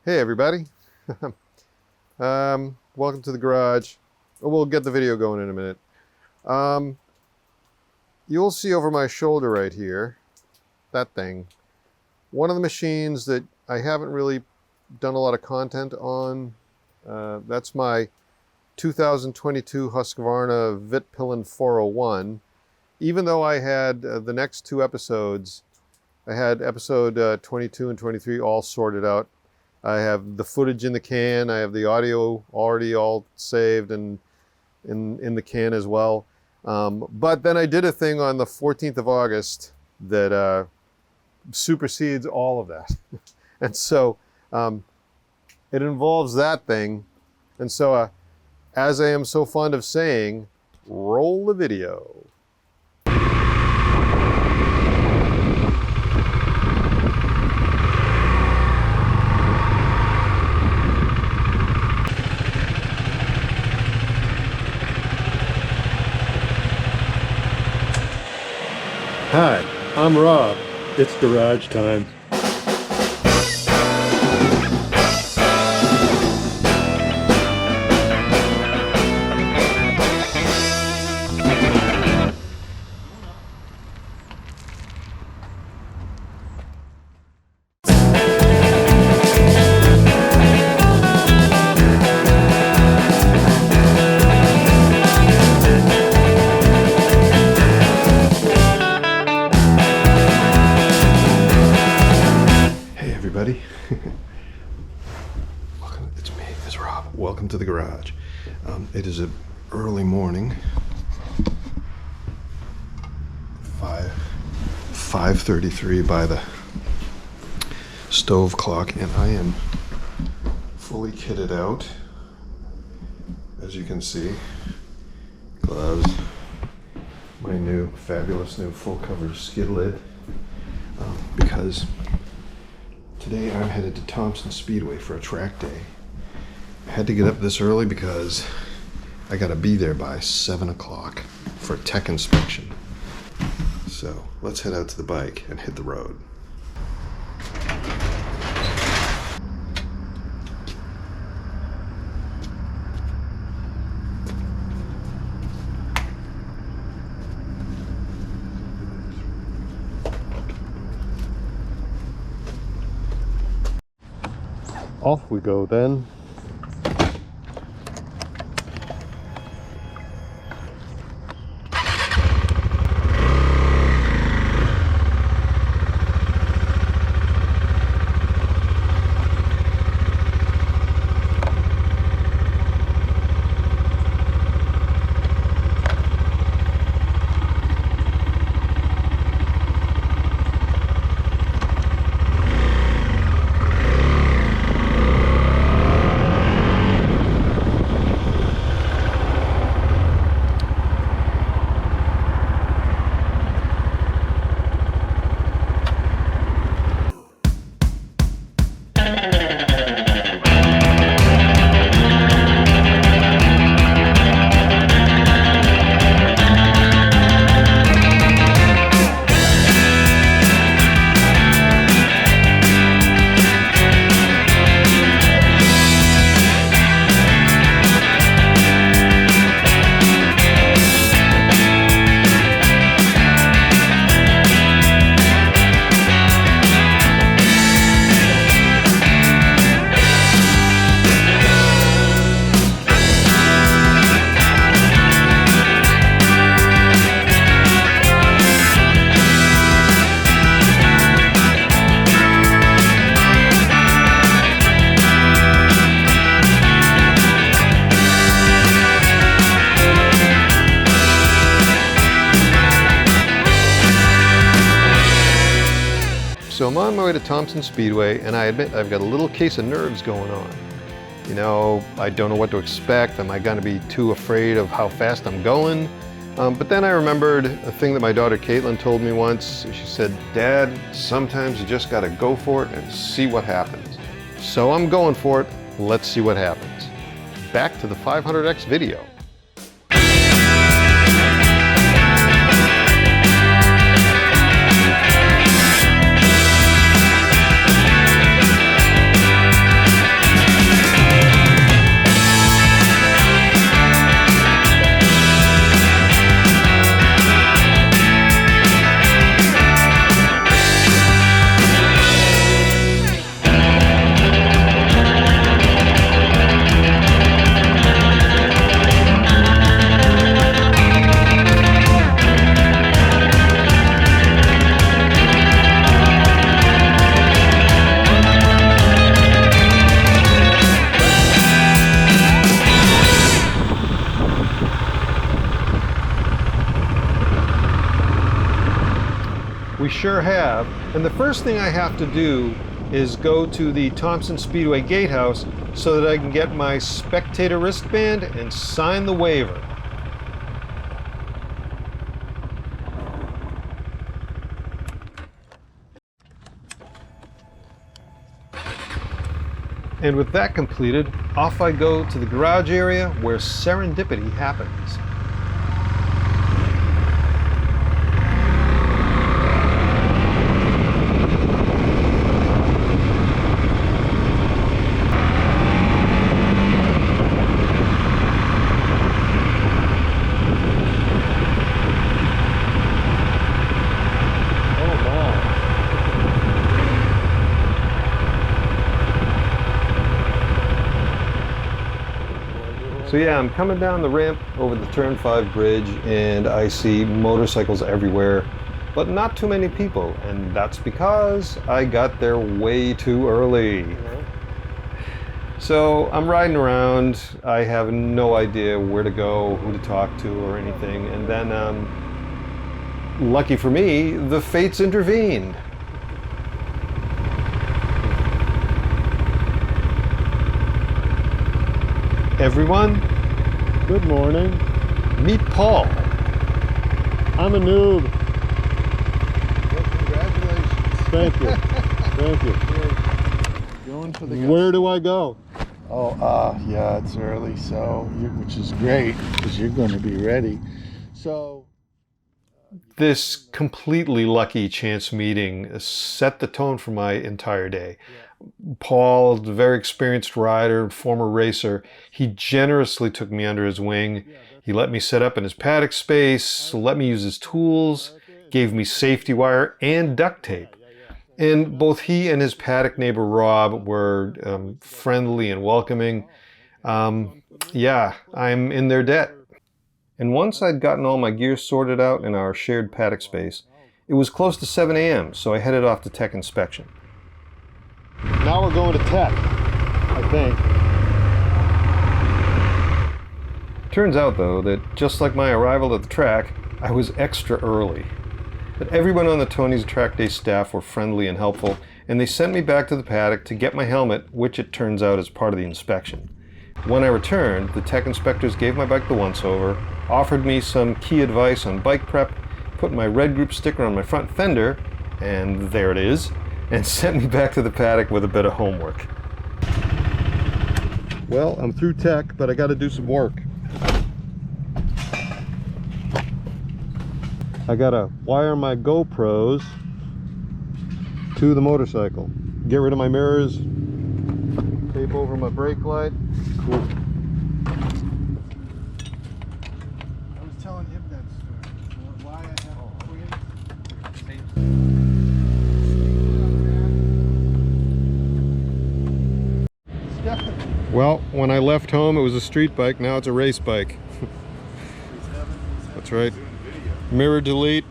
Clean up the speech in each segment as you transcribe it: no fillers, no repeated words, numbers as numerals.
Hey everybody, welcome to the garage. We'll get the video going in a minute. You'll see over my shoulder right here, that thing, one of the machines that I haven't really done a lot of content on. That's my 2022 Husqvarna Vitpillen 401. Even though I had the next two episodes, I had episode 22 and 23 all sorted out. I have the footage in the can. I have the audio already all saved and in the can as well. But then I did a thing on the 14th of August that supersedes all of that. And so it involves that thing. And so as I am so fond of saying, roll the video. Hi, I'm Rob. It's garage time. It's me, it's Rob. Welcome to the garage. It is an early morning, 5:33 by the stove clock, and I am fully kitted out, as you can see. Gloves, my new fabulous new full cover skid lid, because today I'm headed to Thompson Speedway for a track day. I had to get up this early because I gotta be there by 7 o'clock for a tech inspection. So let's head out to the bike and hit the road. Off we go then. So I'm on my way to Thompson Speedway, and I admit I've got a little case of nerves going on. You know, I don't know what to expect. Am I gonna be too afraid of how fast I'm going? But then I remembered a thing that my daughter Caitlin told me once. She said, "Dad, sometimes you just gotta go for it and see what happens." So I'm going for it. Let's see what happens. Back to the 500X video. We sure have. And the first thing I have to do is go to the Thompson Speedway gatehouse so that I can get my spectator wristband and sign the waiver. And with that completed, off I go to the garage area where serendipity happens. So yeah, I'm coming down the ramp over the Turn 5 bridge and I see motorcycles everywhere, but not too many people, and that's because I got there way too early. So I'm riding around, I have no idea where to go, who to talk to or anything, and then lucky for me, the fates intervened. Everyone, Good morning. meet Paul. I'm a noob. Well, congratulations. Thank you. Thank you. Going for the Where do I go? Oh, yeah, it's early, so which is great because you're going to be ready. So This completely lucky chance meeting set the tone for my entire day. Paul, a very experienced rider, former racer, he generously took me under his wing. He let me set up in his paddock space, let me use his tools, gave me safety wire and duct tape. And both he and his paddock neighbor Robb were friendly and welcoming. Yeah, I'm in their debt. And once I'd gotten all my gear sorted out in our shared paddock space, it was close to 7 a.m., so I headed off to tech inspection. Now we're going to tech, I think. Turns out, though, that just like my arrival at the track, I was extra early. But everyone on the Tony's Track Day staff were friendly and helpful, and they sent me back to the paddock to get my helmet, which it turns out is part of the inspection. When I returned, the tech inspectors gave my bike the once-over, offered me some key advice on bike prep, put my Red Group sticker on my front fender, and there it is, and sent me back to the paddock with a bit of homework. Well, I'm through tech, but I got to do some work. I got to wire my GoPros to the motorcycle. Get rid of my mirrors, tape over my brake light. Cool. I was telling him that story. Why I have definitely. Well, when I left home, it was a street bike. Now it's a race bike. That's right. Mirror delete.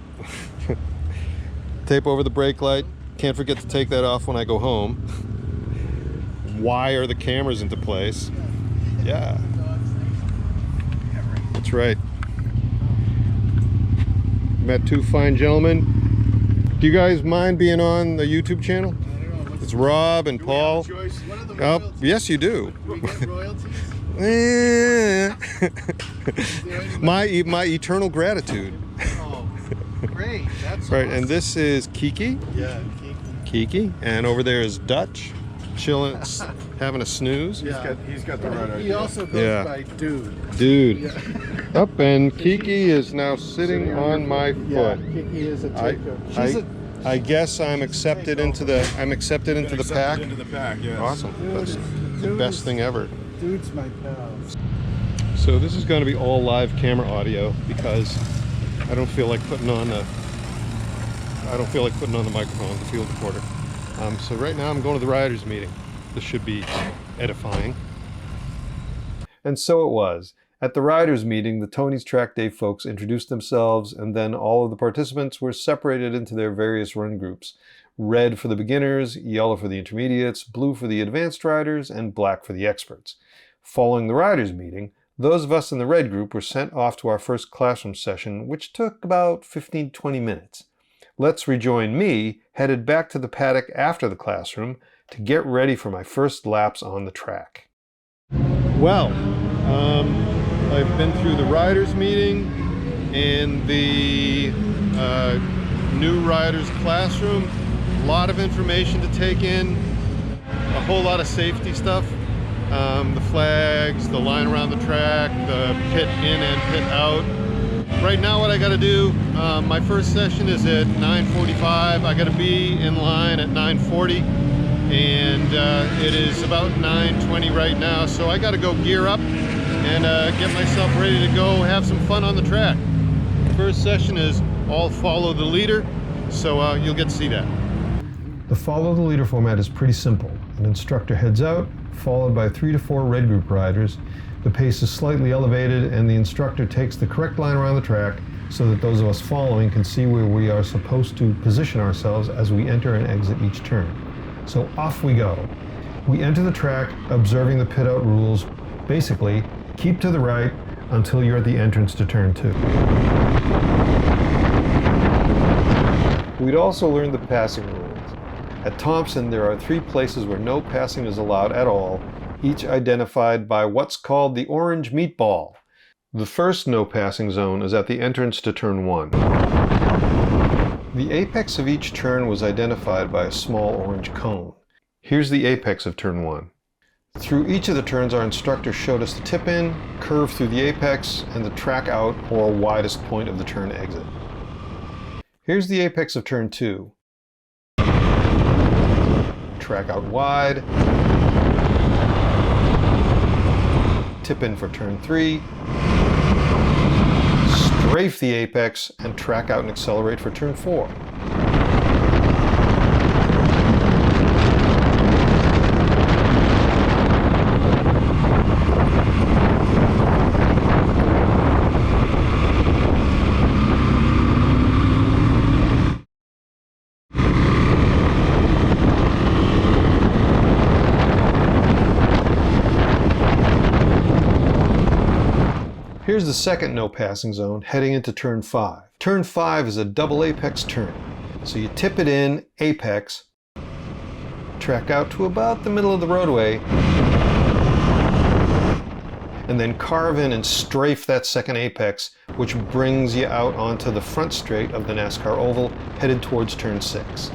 Tape over the brake light. Can't forget to take that off when I go home. Wire the cameras into place. Yeah. That's right. Met two fine gentlemen. Do you guys mind being on the YouTube channel? It's Rob and Paul. Oh, yes, you do. my eternal gratitude. Oh, great. That's Right, awesome. and this is Kiki. Yeah, Kiki, and over there is Dutch, chilling, having a snooze. he's got the right idea. He also goes Yeah. by Dude. Dude. Up, and Kiki is now sitting on my Yeah, foot. Kiki is a I, taker. I guess I'm accepted into the pack. Into the pack, yes. Awesome. That's the best thing ever. Dude's my pal. So this is going to be all live camera audio because I don't feel like putting on the microphone, the field recorder. So right now I'm going to the riders meeting. This should be edifying. And so it was. At the riders meeting, the Tony's Track Day folks introduced themselves, and then all of the participants were separated into their various run groups. Red for the beginners, yellow for the intermediates, blue for the advanced riders, and black for the experts. Following the riders meeting, those of us in the red group were sent off to our first classroom session, which took about 15-20 minutes. let's rejoin me, headed back to the paddock after the classroom to get ready for my first laps on the track. Well, I've been through the riders meeting and the new riders classroom. A lot of information to take in, a whole lot of safety stuff. The flags, the line around the track, the pit in and pit out. Right now what I got to do, my first session is at 9:45. I got to be in line at 9:40 and it is about 9:20 right now, so I got to go gear up and get myself ready to go have some fun on the track. The first session is all follow the leader, so you'll get to see that. The follow the leader format is pretty simple. An instructor heads out, followed by 3 to 4 red group riders. The pace is slightly elevated and the instructor takes the correct line around the track so that those of us following can see where we are supposed to position ourselves as we enter and exit each turn. So off we go. We enter the track observing the pit out rules. Basically, keep to the right until you're at the entrance to turn 2. We'd also learned the passing rules. At Thompson, there are 3 places where no passing is allowed at all, each identified by what's called the orange meatball. The first no passing zone is at the entrance to turn 1. The apex of each turn was identified by a small orange cone. Here's the apex of turn 1. Through each of the turns, our instructor showed us the tip in, curve through the apex, and the track out or widest point of the turn exit. Here's the apex of turn 2. Track out wide, tip in for turn 3, strafe the apex, and track out and accelerate for turn 4. Here's the second no passing zone heading into turn 5. Turn 5 is a double apex turn. So you tip it in, apex, track out to about the middle of the roadway, and then carve in and strafe that second apex, which brings you out onto the front straight of the NASCAR oval, headed towards turn 6.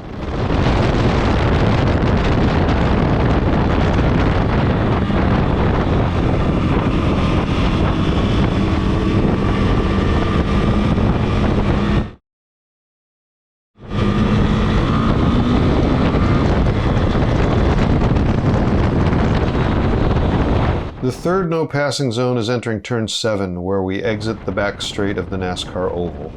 The third no passing zone is entering turn 7, where we exit the back straight of the NASCAR oval.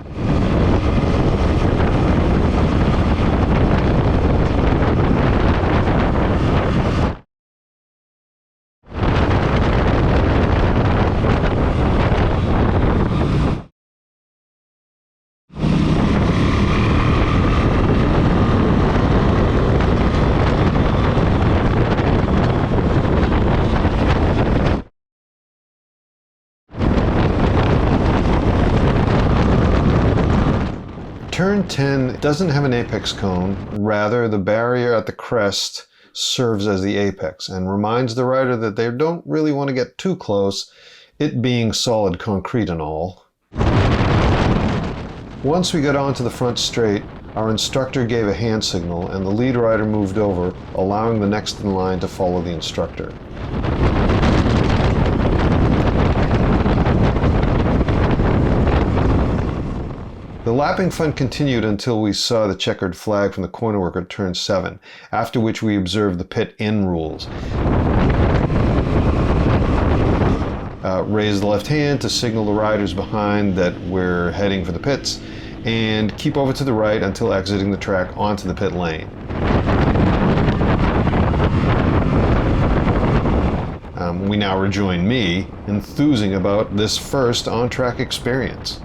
Turn 10 doesn't have an apex cone, rather the barrier at the crest serves as the apex and reminds the rider that they don't really want to get too close, it being solid concrete and all. Once we got onto the front straight, our instructor gave a hand signal and the lead rider moved over, allowing the next in line to follow the instructor. The lapping fun continued until we saw the checkered flag from the corner worker at turn 7, after which we observed the pit in rules. Raise the left hand to signal the riders behind that we're heading for the pits, and keep over to the right until exiting the track onto the pit lane. We now rejoin me, enthusing about this first on-track experience.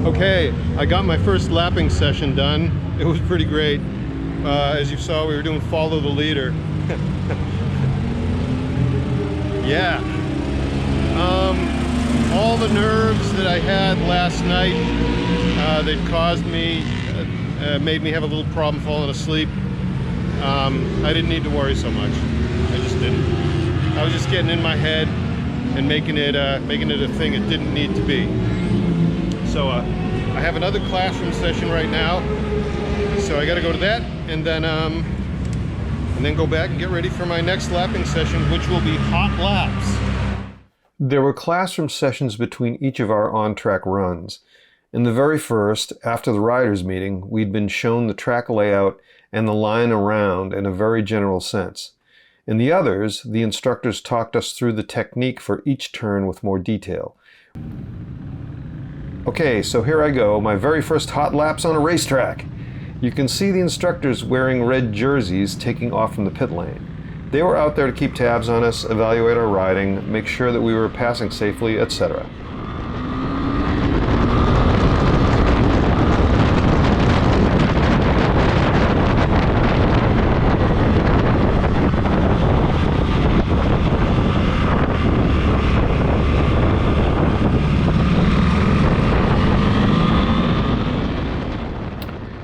Okay, I got my first lapping session done. It was pretty great. As you saw, we were doing follow the leader. Yeah. all the nerves that I had last night that caused me, made me have a little problem falling asleep, I didn't need to worry so much. I just didn't. I was just getting in my head and making it a thing it didn't need to be. So I have another classroom session right now, so I got to go to that, and then go back and get ready for my next lapping session, which will be hot laps. There were classroom sessions between each of our on-track runs. In the very first, after the riders' meeting, we'd been shown the track layout and the line around in a very general sense. In the others, the instructors talked us through the technique for each turn with more detail. Okay, so here I go, my very first hot laps on a racetrack. You can see the instructors wearing red jerseys taking off from the pit lane. They were out there to keep tabs on us, evaluate our riding, make sure that we were passing safely, etc.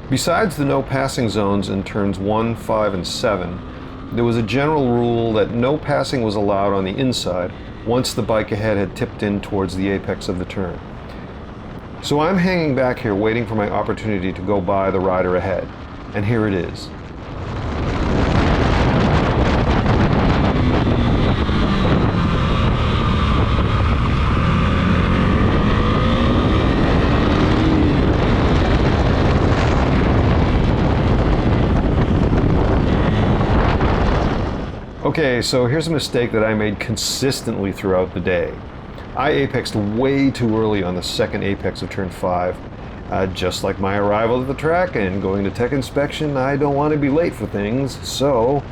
Besides the no passing zones in turns 1, 5, and 7, there was a general rule that no passing was allowed on the inside once the bike ahead had tipped in towards the apex of the turn. So I'm hanging back here waiting for my opportunity to go by the rider ahead, and here it is. Okay, so here's a mistake that I made consistently throughout the day. I apexed way too early on the second apex of turn 5. Just like my arrival at the track and going to tech inspection, I don't want to be late for things, so...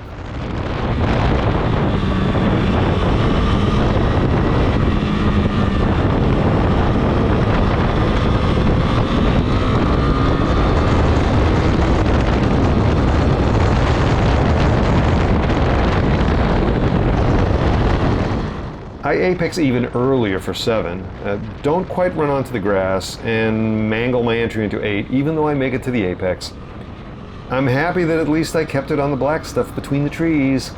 I apex even earlier for 7, don't quite run onto the grass, and mangle my entry into 8, even though I make it to the apex. I'm happy that at least I kept it on the black stuff between the trees.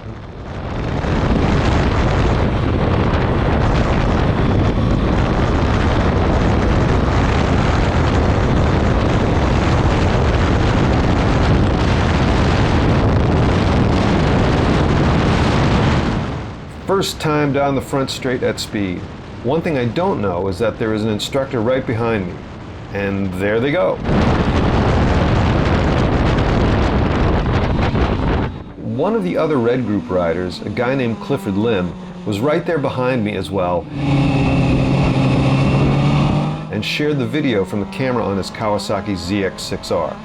First time down the front straight at speed. One thing I don't know is that there is an instructor right behind me. And there they go. One of the other Red Group riders, a guy named Clifford Lim, was right there behind me as well and shared the video from the camera on his Kawasaki ZX6R.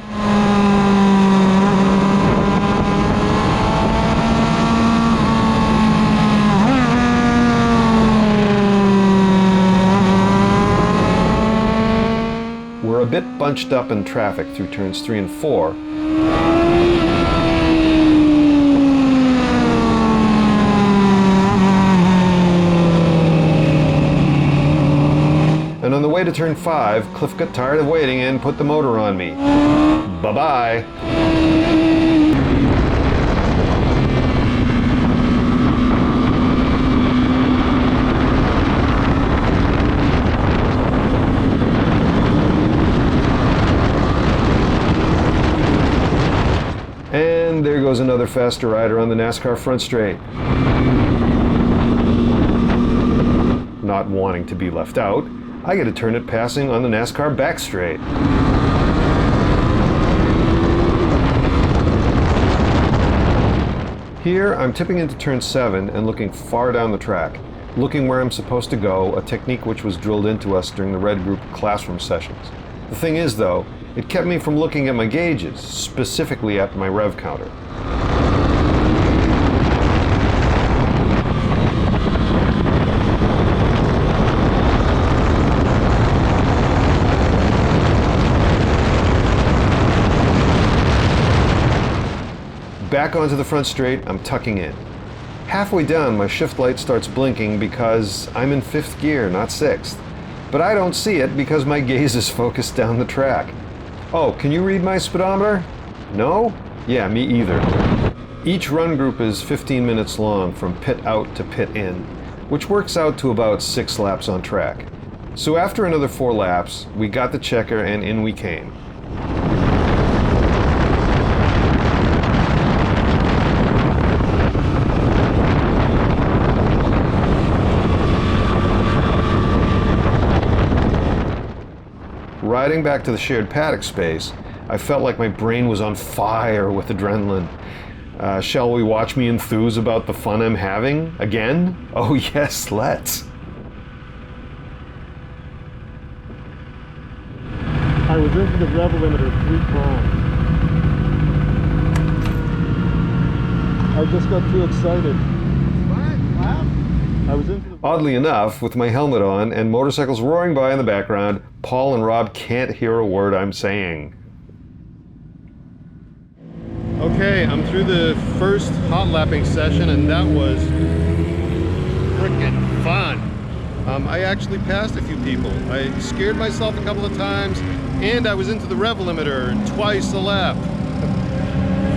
We're a bit bunched up in traffic through turns 3 and 4. And on the way to turn 5, Cliff got tired of waiting and put the motor on me. Bye-bye. And there goes another faster rider on the NASCAR front straight. Not wanting to be left out, I get a turn at passing on the NASCAR back straight. Here, I'm tipping into turn 7 and looking far down the track, looking where I'm supposed to go, a technique which was drilled into us during the Red Group classroom sessions. The thing is, though, it kept me from looking at my gauges, specifically at my rev counter. Back onto the front straight, I'm tucking in. Halfway down, my shift light starts blinking because I'm in 5th gear, not 6th. but I don't see it because my gaze is focused down the track. Oh, can you read my speedometer? No? Yeah, me either. Each run group is 15 minutes long from pit out to pit in, which works out to about 6 laps on track. So after another 4 laps, we got the checker and in we came. Riding back to the shared paddock space, I felt like my brain was on fire with adrenaline. Shall we watch me enthuse about the fun I'm having again? Oh yes, let's. I was into the rev limiter 3 times. I just got too excited. What? Wow. I was into the... Oddly enough, with my helmet on and motorcycles roaring by in the background, Paul and Rob can't hear a word I'm saying. Okay, I'm through the first hot lapping session, and that was freaking fun. I actually passed a few people. I scared myself a couple of times, and I was into the rev limiter twice a lap.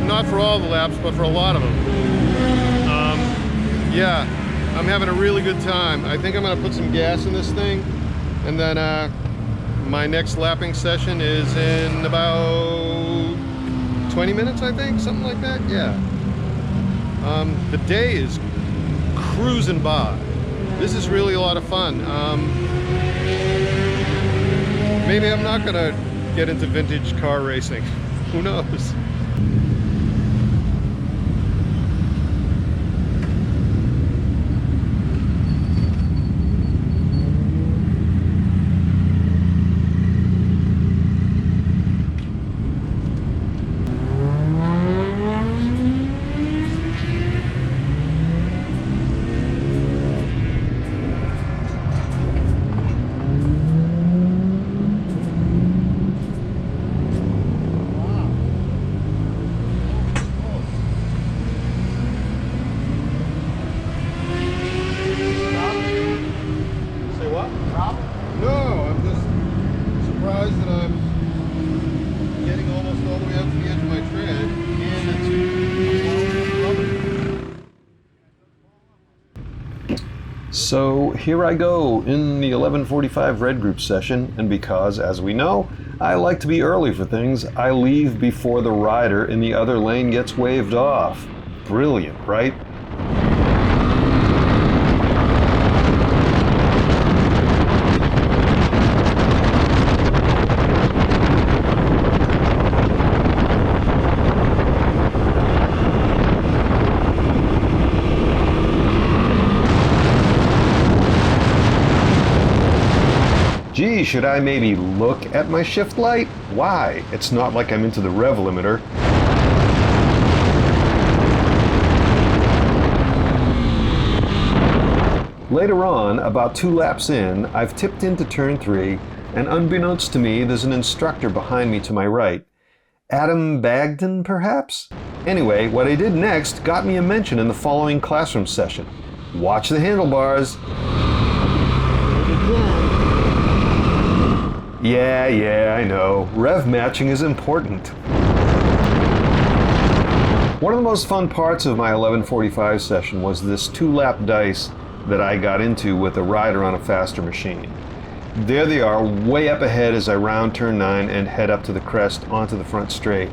Not for all the laps, but for a lot of them. Yeah, I'm having a really good time. I think I'm gonna put some gas in this thing, and then my next lapping session is in about 20 minutes, I think, something like that. Yeah. The day is cruising by. This is really a lot of fun. Maybe I'm not gonna get into vintage car racing. Who knows? So here I go in the 11:45 red group session, and because, as we know, I like to be early for things, I leave before the rider in the other lane gets waved off. Brilliant, right? Gee, should I maybe look at my shift light? Why? It's not like I'm into the rev limiter. Later on, about 2 laps in, I've tipped into turn 3, and unbeknownst to me, there's an instructor behind me to my right. Adam Bagden, perhaps? Anyway, what I did next got me a mention in the following classroom session. Watch the handlebars. Yeah, I know. Rev matching is important. One of the most fun parts of my 11:45 session was this 2-lap dice that I got into with a rider on a faster machine. There they are, way up ahead as I round turn 9 and head up to the crest onto the front straight.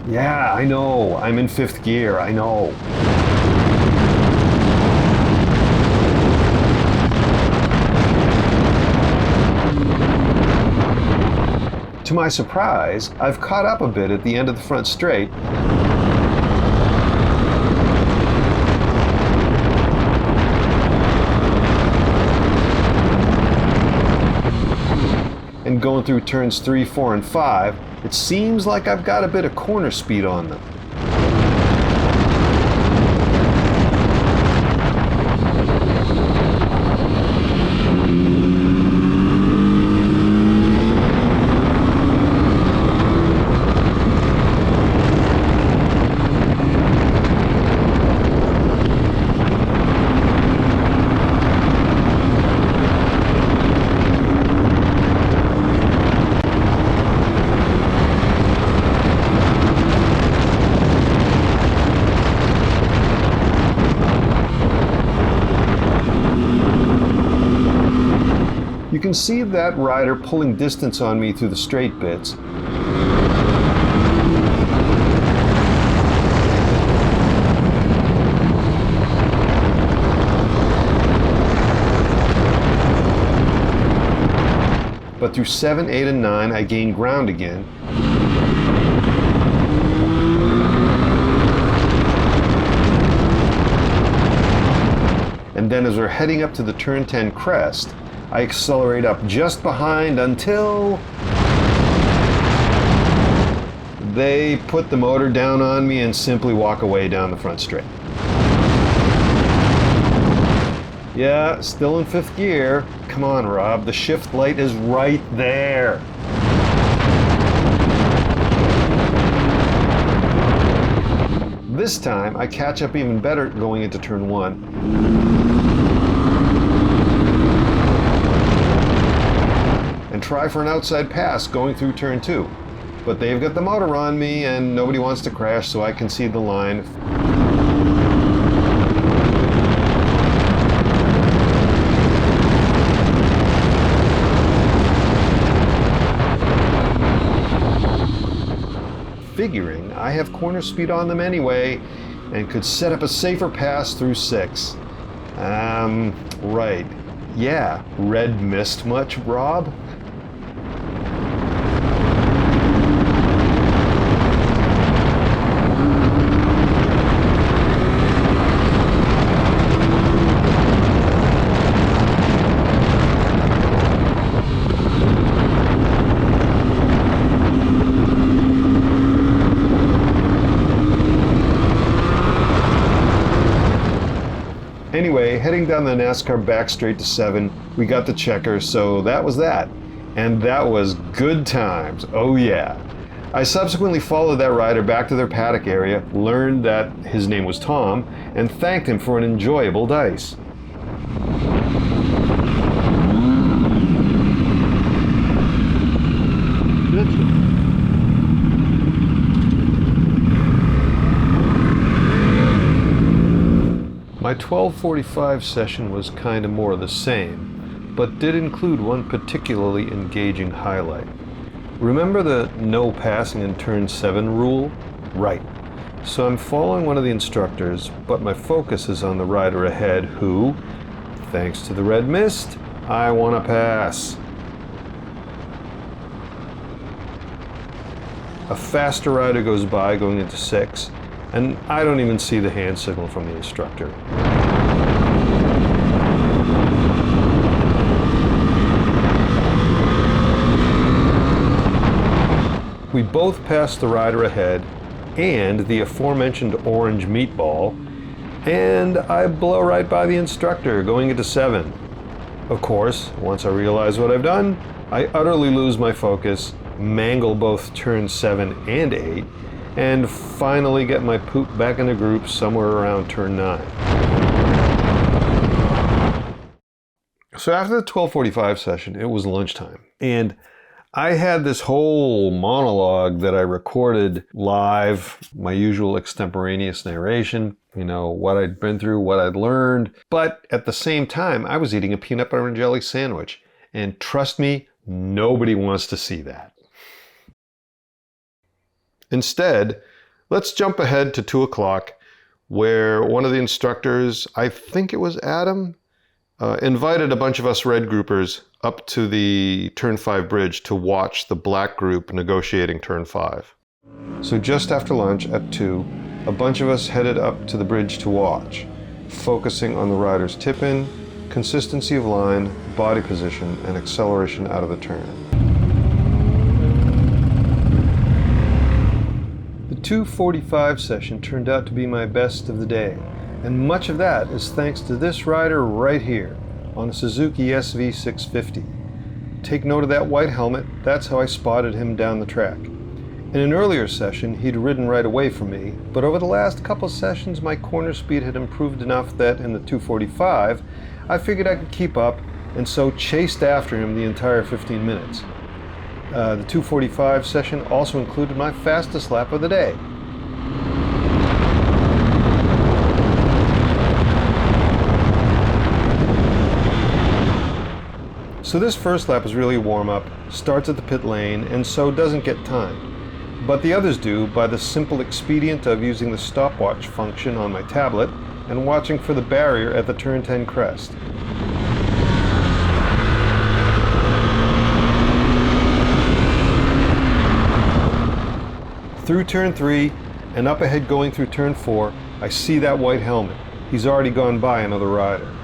Yeah, I know. I'm in 5th gear. I know. To my surprise, I've caught up a bit at the end of the front straight. And going through turns 3, 4, and 5, it seems like I've got a bit of corner speed on them. can see that rider pulling distance on me through the straight bits. But through 7, 8, and 9, I gained ground again. And then as we're heading up to the turn 10 crest, I accelerate up just behind until they put the motor down on me and simply walk away down the front straight. Yeah, still in 5th gear. Come on, Rob, the shift light is right there. This time, I catch up even better going into turn 1. And try for an outside pass going through turn 2. But they've got the motor on me and nobody wants to crash, so I concede the line. Figuring I have corner speed on them anyway and could set up a safer pass through 6. Right. Yeah, red missed much, Rob? Anyway, heading down the NASCAR back straight to 7, we got the checker, so that was that. And that was good times, oh yeah. I subsequently followed that rider back to their paddock area, learned that his name was Tom, and thanked him for an enjoyable dice. My 12:45 session was kinda more of the same, but did include one particularly engaging highlight. Remember the no passing in turn 7 rule? Right. So I'm following one of the instructors, but my focus is on the rider ahead who, thanks to the red mist, I want to pass. A faster rider goes by going into 6, and I don't even see the hand signal from the instructor. We both pass the rider ahead and the aforementioned orange meatball, and I blow right by the instructor going into 7. Of course, once I realize what I've done, I utterly lose my focus, mangle both turn 7 and 8, and finally get my poop back in the group somewhere around turn 9. So after the 12:45 session, it was lunchtime, and I had this whole monologue that I recorded live, my usual extemporaneous narration, you know, what I'd been through, what I'd learned, but at the same time, I was eating a peanut butter and jelly sandwich, and trust me, nobody wants to see that. Instead, let's jump ahead to 2 o'clock, where one of the instructors, I think it was Adam, invited a bunch of us red groupers up to the turn 5 bridge to watch the black group negotiating turn 5. So just after lunch at 2, a bunch of us headed up to the bridge to watch, focusing on the rider's tip-in, consistency of line, body position, and acceleration out of the turn. The 2:45 session turned out to be my best of the day, and much of that is thanks to this rider right here on a Suzuki SV650. Take note of that white helmet, that's how I spotted him down the track. In an earlier session, he'd ridden right away from me, but over the last couple sessions my corner speed had improved enough that in the 2:45, I figured I could keep up, and so chased after him the entire 15 minutes. The 2:45 session also included my fastest lap of the day. So this first lap is really a warm-up, starts at the pit lane, and so doesn't get timed. But the others do by the simple expedient of using the stopwatch function on my tablet and watching for the barrier at the turn 10 crest. Through turn 3 and up ahead going through turn 4, I see that white helmet. He's already gone by another rider.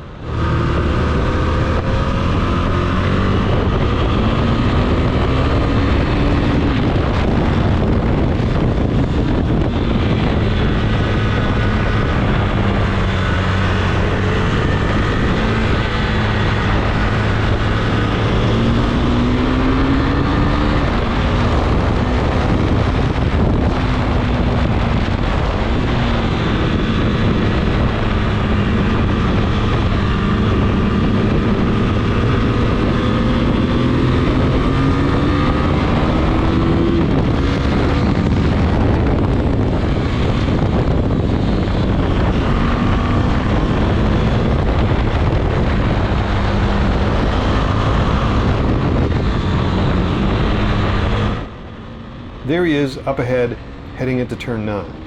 There he is, up ahead, heading into turn 9.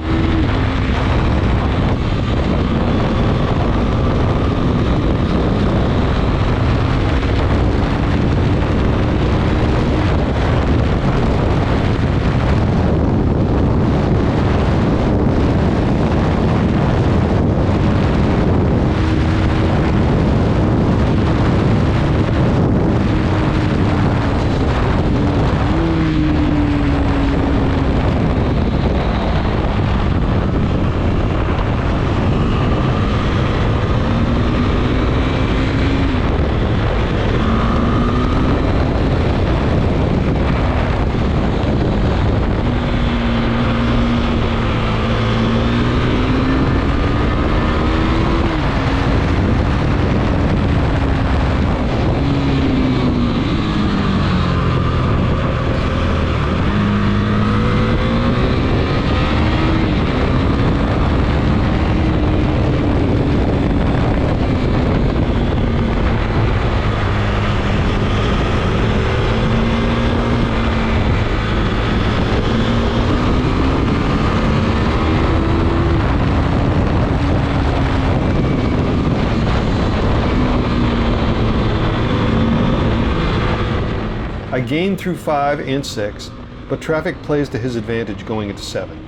I gain through 5 and 6, but traffic plays to his advantage going into 7.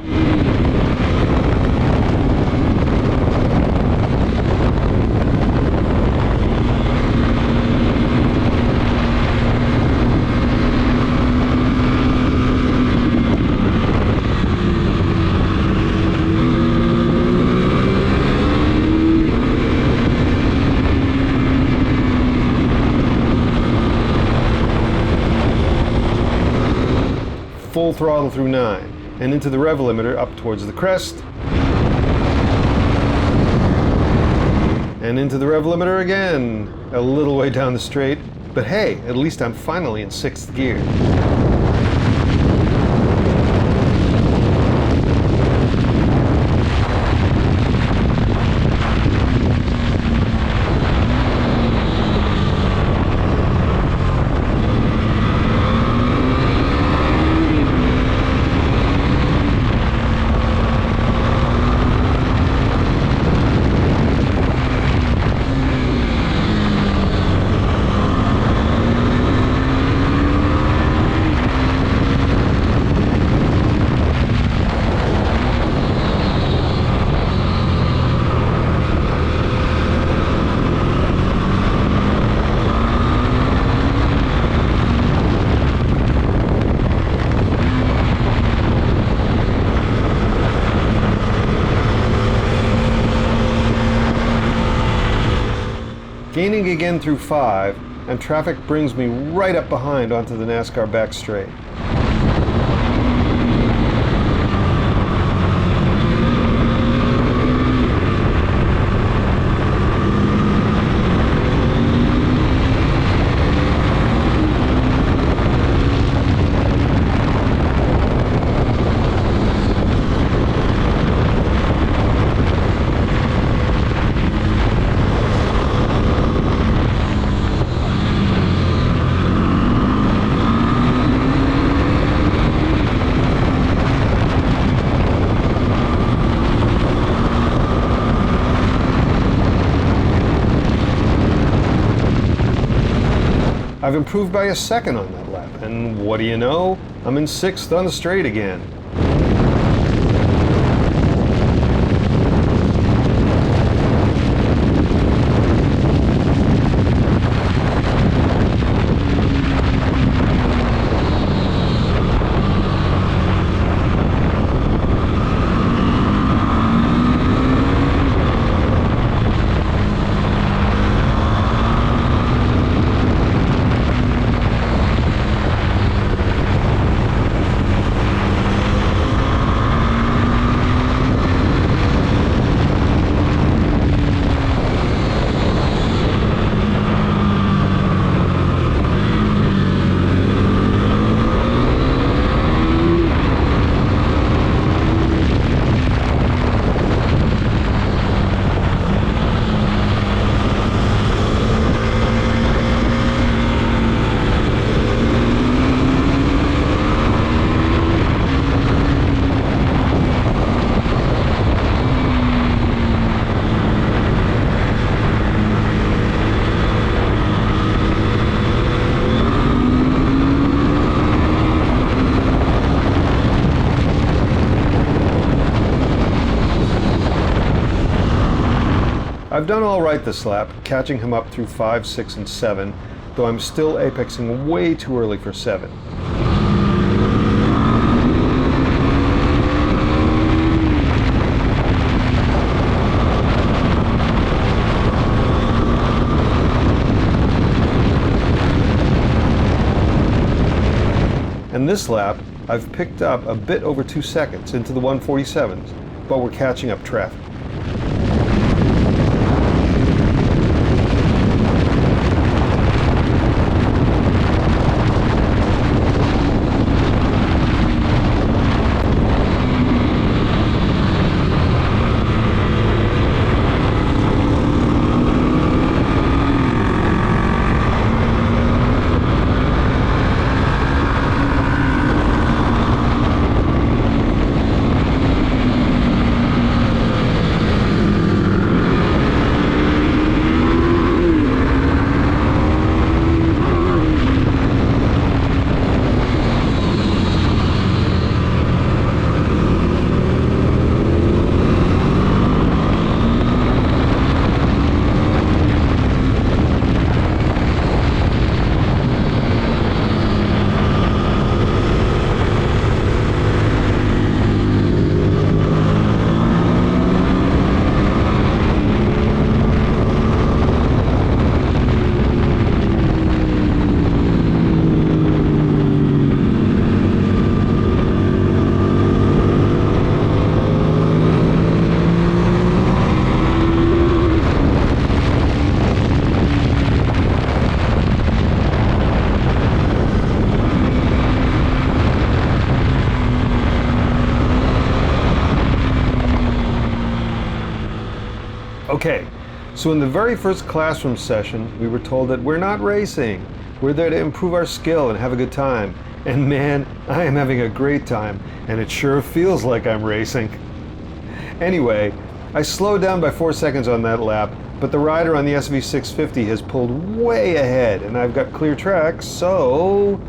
Full throttle through 9, and into the rev limiter up towards the crest, and into the rev limiter again, a little way down the straight, but hey, at least I'm finally in 6th gear. Gaining again through 5, and traffic brings me right up behind onto the NASCAR back straight. I've improved by a second on that lap, and what do you know? I'm in 6th on the straight again. I've done all right this lap, catching him up through 5, 6, and 7, though I'm still apexing way too early for 7. And this lap, I've picked up a bit over 2 seconds into the 147s, but we're catching up traffic. Okay, so in the very first classroom session, we were told that we're not racing. We're there to improve our skill and have a good time. And man, I am having a great time, and it sure feels like I'm racing. Anyway, I slowed down by 4 seconds on that lap, but the rider on the SV650 has pulled way ahead, and I've got clear tracks, so...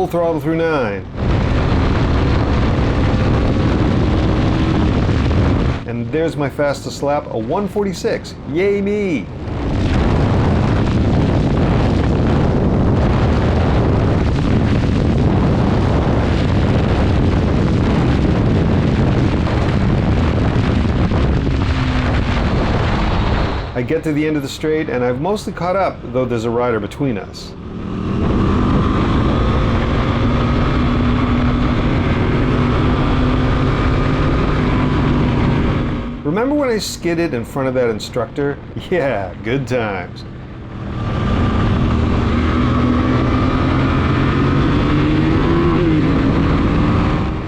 full throttle through 9. And there's my fastest lap, a 1:46. Yay me! I get to the end of the straight and I've mostly caught up, though there's a rider between us. Remember when I skidded in front of that instructor? Yeah, good times.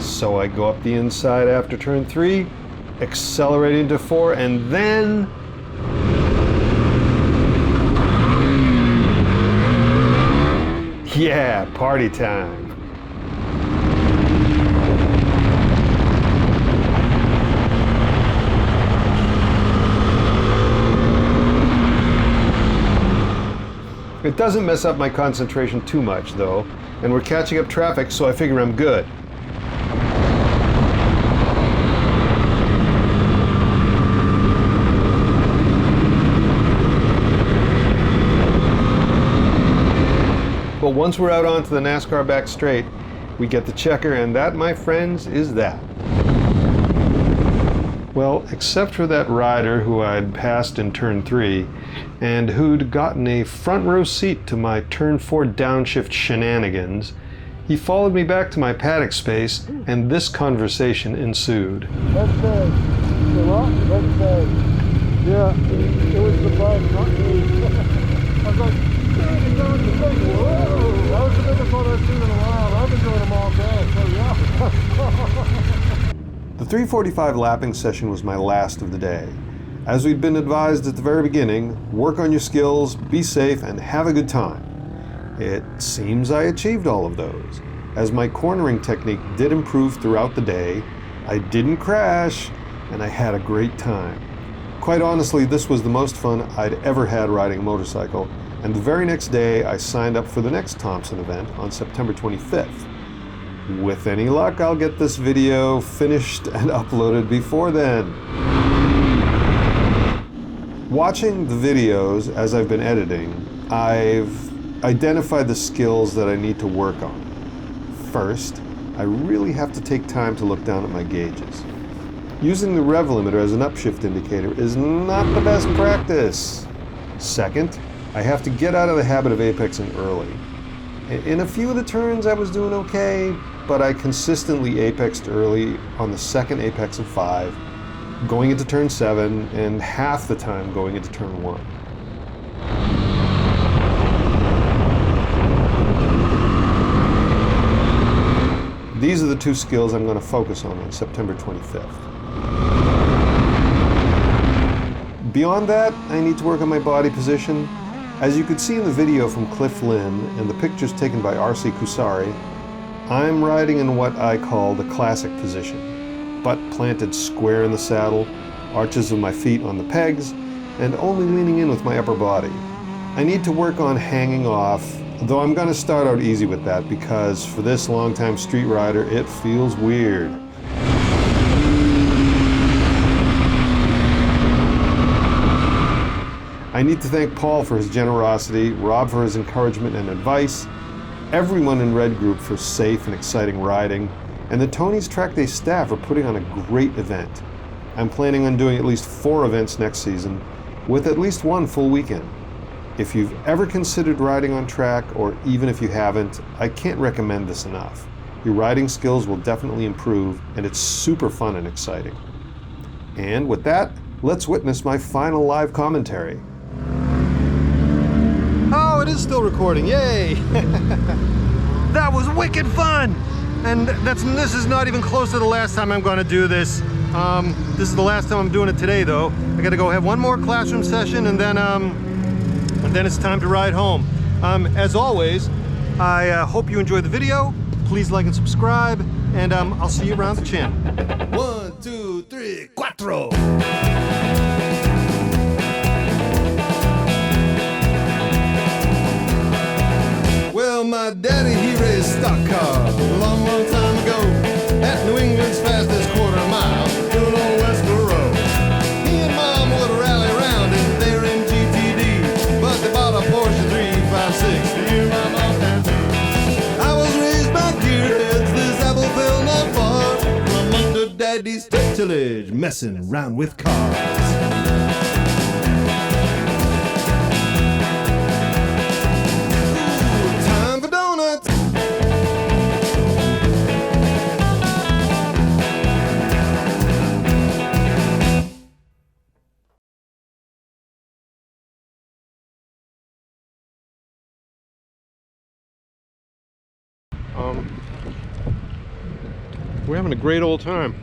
So I go up the inside after turn 3, accelerate into 4, and then... yeah, party time. It doesn't mess up my concentration too much though, and we're catching up traffic, so I figure I'm good. But once we're out onto the NASCAR back straight, we get the checker, and that, my friends, is that. Well, except for that rider who I'd passed in turn 3, and who'd gotten a front row seat to my turn 4 downshift shenanigans, he followed me back to my paddock space, and this conversation ensued. Let's say, let's say, yeah, it was the bug, not me. I was like, whoa, that was the biggest one I've seen in a while. I've been doing them all day, so yeah. The 3:45 lapping session was my last of the day. As we'd been advised at the very beginning, work on your skills, be safe, and have a good time. It seems I achieved all of those, as my cornering technique did improve throughout the day, I didn't crash, and I had a great time. Quite honestly, this was the most fun I'd ever had riding a motorcycle, and the very next day I signed up for the next Thompson event on September 25th. With any luck, I'll get this video finished and uploaded before then. Watching the videos as I've been editing, I've identified the skills that I need to work on. First, I really have to take time to look down at my gauges. Using the rev limiter as an upshift indicator is not the best practice. Second, I have to get out of the habit of apexing early. In a few of the turns I was doing okay, but I consistently apexed early on the second apex of 5, going into turn 7, and half the time going into turn 1. These are the two skills I'm going to focus on September 25th. Beyond that, I need to work on my body position. As you could see in the video from Cliff Lynn and the pictures taken by R.C. Kusari, I'm riding in what I call the classic position. Butt planted square in the saddle, arches of my feet on the pegs, and only leaning in with my upper body. I need to work on hanging off, though I'm going to start out easy with that because for this longtime street rider, it feels weird. I need to thank Paul for his generosity, Robb for his encouragement and advice, everyone in Red Group for safe and exciting riding, and the Tony's Track Day staff for putting on a great event. I'm planning on doing at least 4 events next season, with at least 1 full weekend. If you've ever considered riding on track, or even if you haven't, I can't recommend this enough. Your riding skills will definitely improve, and it's super fun and exciting. And with that, let's witness my final live commentary. Oh, it is still recording, yay! That was wicked fun! And this is not even close to the last time I'm going to do this. This is the last time I'm doing it today, though. I got to go have one more classroom session, and then it's time to ride home. As always, I hope you enjoyed the video. Please like and subscribe, and I'll see you around the channel. 1, 2, 3, 4! Well, my daddy, he raised stock village messing around with cars. Time for donuts. We're having a great old time.